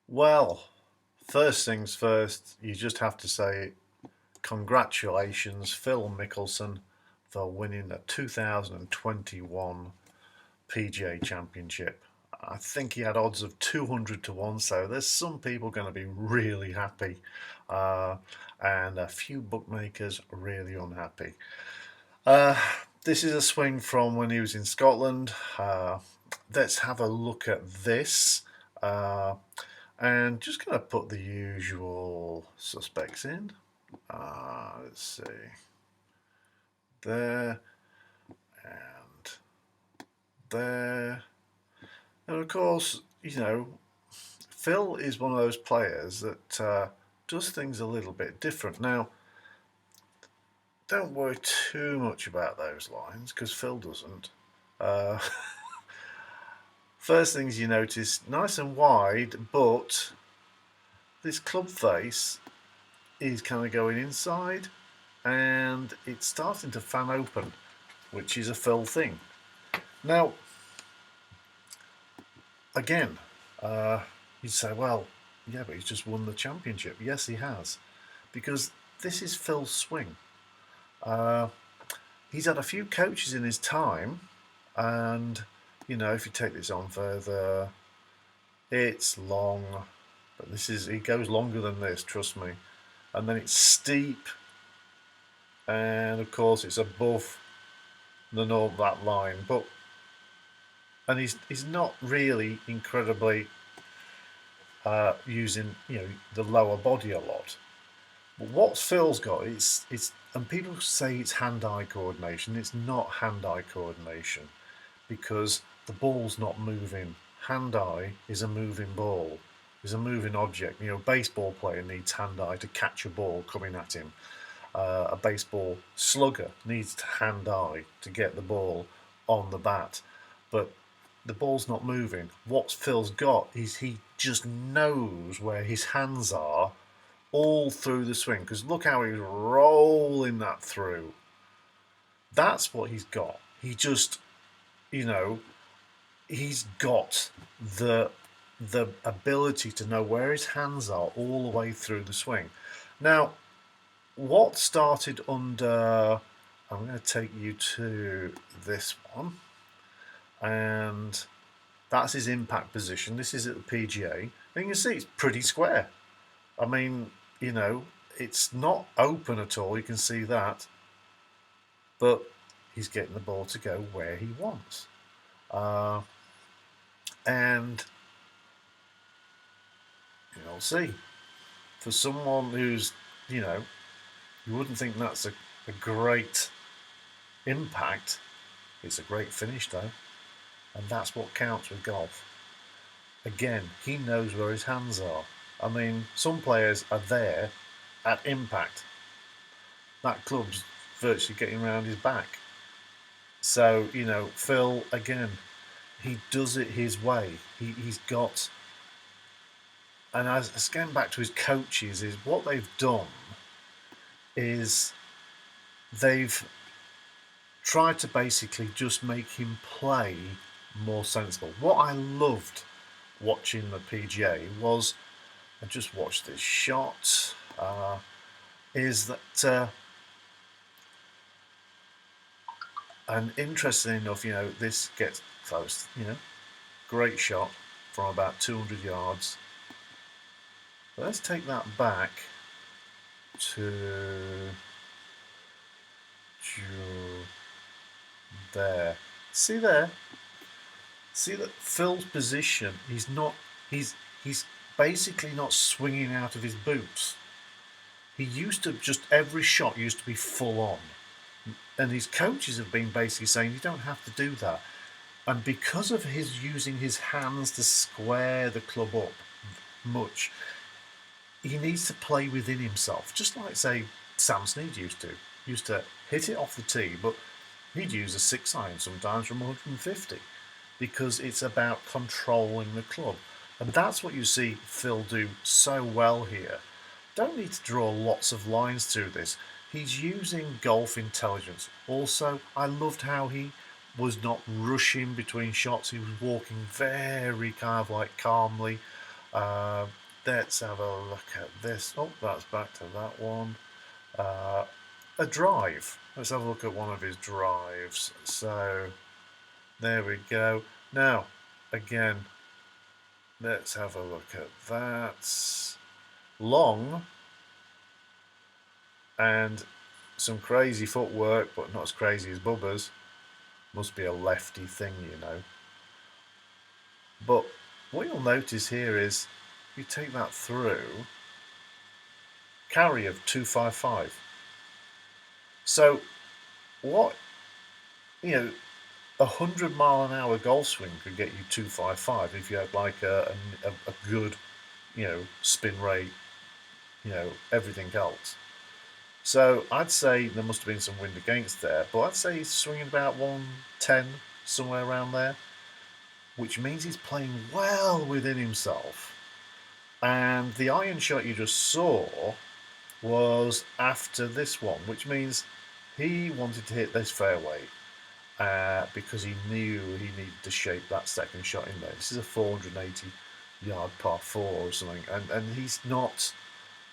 Well, first things first, you just have to say congratulations, Phil Mickelson, for winning the 2021 PGA Championship. I think he had odds of 200 to 1, so there's some people going to be really happy, uh, and a few bookmakers really unhappy. Uh, this is a swing from when he was in Scotland. Let's have a look at this. Uh, and just going to put the usual suspects in. Let's see. There and there. And of course, Phil is one of those players that does things a little bit different. Now, don't worry too much about those lines because Phil doesn't. Uh, First things you notice, nice and wide, but this club face is kind of going inside and it's starting to fan open, which is a Phil thing. Now, again, you'd say, well, yeah, but he's just won the championship. Yes, he has, because this is Phil's swing. Uh, he's had a few coaches in his time, and if you take this on further, it's long, but he goes longer than this, trust me. And then it's steep, and of course it's above that line, and he's not really incredibly using the lower body a lot. But what Phil's got it's and people say it's hand-eye coordination. It's not hand-eye coordination because the ball's not moving. Hand-eye is a moving ball, is a moving object. A baseball player needs hand-eye to catch a ball coming at him. A baseball slugger needs hand-eye to get the ball on the bat. But the ball's not moving. What Phil's got is he just knows where his hands are all through the swing. Because look how he's rolling that through. That's what he's got. He just, he's got the ability to know where his hands are all the way through the swing. Now, what started under, I'm going to take you to this one, and that's his impact position. This is at the PGA, and you can see it's pretty square. I mean, it's not open at all, you can see that, but he's getting the ball to go where he wants. And you'll see, for someone who's, you wouldn't think that's a great impact. It's a great finish though, and that's what counts with golf. Again, he knows where his hands are. I mean, some players are there at impact. That club's virtually getting around his back. So, Phil, again, he does it his way. He's got, and as going back to his coaches, is what they've done is they've tried to basically just make him play more sensible. What I loved watching the PGA was, I just watched this shot, is that, and interesting enough, this gets close, great shot from about 200 yards. But let's take that back to there. See there? See that Phil's position, he's basically not swinging out of his boots. He used to every shot used to be full on. And his coaches have been basically saying you don't have to do that. And because of his using his hands to square the club up much, he needs to play within himself. Just like, say, Sam Snead used to hit it off the tee, but he'd use a 6-iron sometimes from 150 because it's about controlling the club. And that's what you see Phil do so well here. Don't need to draw lots of lines through this. He's using golf intelligence. Also, I loved how he was not rushing between shots. He was walking very kind of like calmly. Let's have a look at this. Oh, that's back to that one. A drive. Let's have a look at one of his drives. So there we go. Now, again, let's have a look at that. Long and some crazy footwork, but not as crazy as Bubba's. Must be a lefty thing, you know. But what you'll notice here is you take that through, carry of 255. So what, you know, 100-mile-an-hour golf swing could get you 255 if you had like a good, spin rate, everything else. So I'd say there must have been some wind against there, but I'd say he's swinging about 110, somewhere around there, which means he's playing well within himself. And the iron shot you just saw was after this one, which means he wanted to hit this fairway because he knew he needed to shape that second shot in there. This is a 480-yard par 4 or something, and he's not,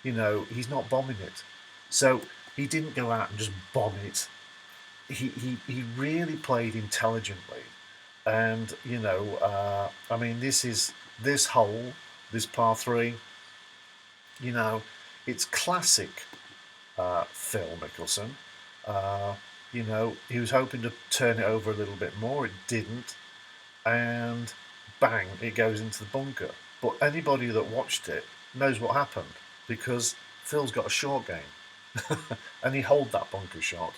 he's not bombing it. So he didn't go out and just bomb it. He really played intelligently, and I mean, this hole, this par 3. It's classic Phil Mickelson. He was hoping to turn it over a little bit more. It didn't, and bang, it goes into the bunker. But anybody that watched it knows what happened, because Phil's got a short game, and he holed that bunker shot.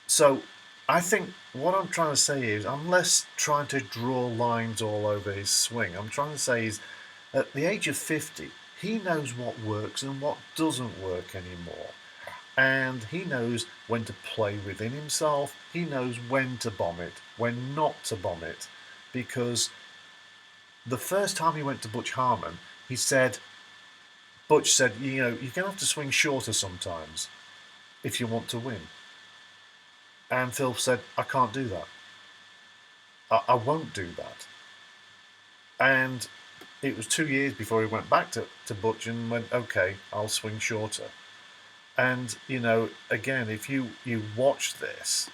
So I think what I'm trying to say is, I'm less trying to draw lines all over his swing. I'm trying to say is, at the age of 50, he knows what works and what doesn't work anymore. And he knows when to play within himself. He knows when to bomb it, when not to bomb it. Because the first time he went to Butch Harmon, Butch said, you're going to have to swing shorter sometimes if you want to win. And Phil said, I can't do that. I won't do that. And it was 2 years before he went back to Butch and went, okay, I'll swing shorter. And, again, if you watch this,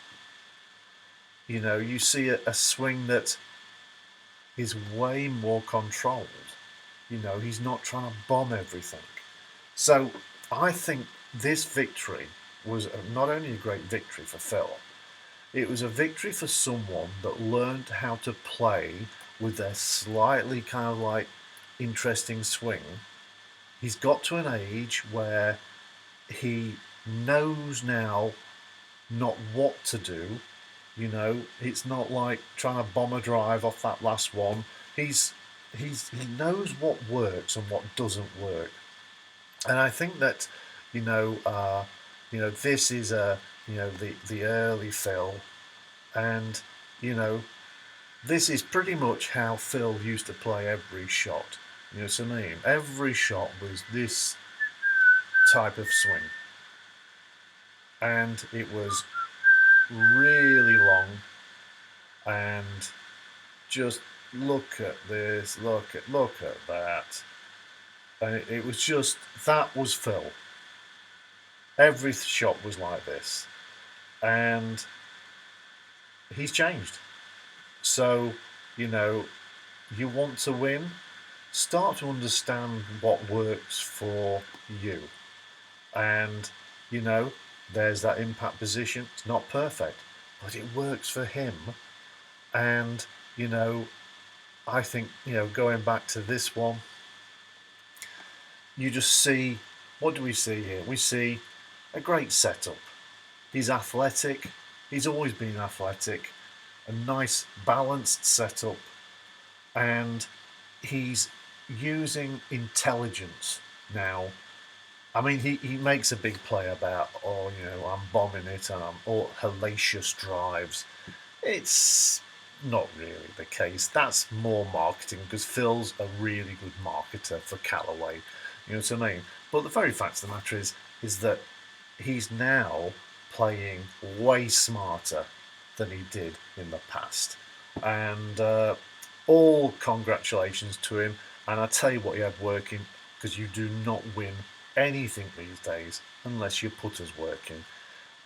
you see a swing that is way more controlled. He's not trying to bomb everything. So I think this victory was not only a great victory for Phil, it was a victory for someone that learned how to play with a slightly kind of like interesting swing. He's got to an age where he knows now not what to do. It's not like trying to bomb a drive off that last one. He knows what works and what doesn't work. And I think that, this is the early Phil, and this is pretty much how Phil used to play every shot. You know what I mean? Every shot was this type of swing, and it was really long. And just look at this, look at that. And it was just, that was Phil. Every shot was like this. And he's changed. So, you want to win, start to understand what works for you. And, there's that impact position. It's not perfect, but it works for him. And, I think, going back to this one, you just see, what do we see here? We see a great setup. He's athletic. He's always been athletic. A nice balanced setup. And he's using intelligence now. I mean, he makes a big play about, I'm bombing it and I'm all hellacious drives. It's not really the case. That's more marketing, because Phil's a really good marketer for Callaway. You know what I mean? But the very fact of the matter is that he's now playing way smarter than he did in the past. And all congratulations to him. And I tell you what he had working, because you do not win anything these days unless your putter's working.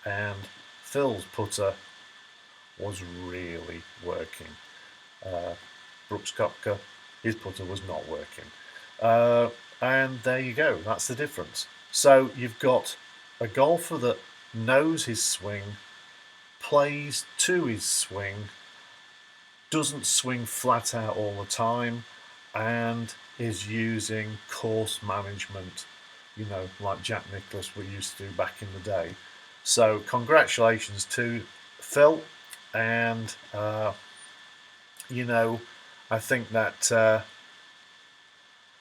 And Phil's putter was really working. Brooks Koepka, his putter was not working. And there you go, that's the difference. So you've got a golfer that knows his swing, plays to his swing, doesn't swing flat out all the time, and is using course management, like Jack Nicklaus we used to do back in the day. So congratulations to Phil, and I think that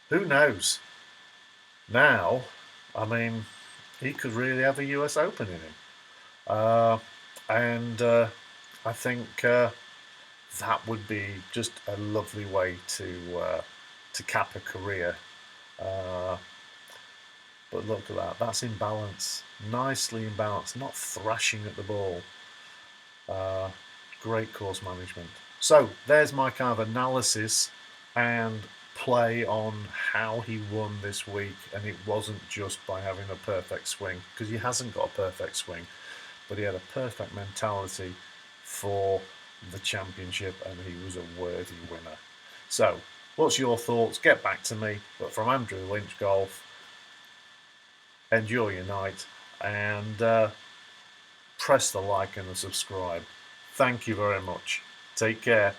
who knows now. I mean, he could really have a US Open in him, and I think that would be just a lovely way to cap a career. Uh, but look at that, that's in balance, nicely in balance, not thrashing at the ball. Great course management. So there's my kind of analysis and play on how he won this week, and it wasn't just by having a perfect swing, because he hasn't got a perfect swing, but he had a perfect mentality for the championship, and he was a worthy winner. So what's your thoughts? Get back to me. But from Andrew Lynch Golf, enjoy your night, and press the like and the subscribe. Thank you very much. Take care.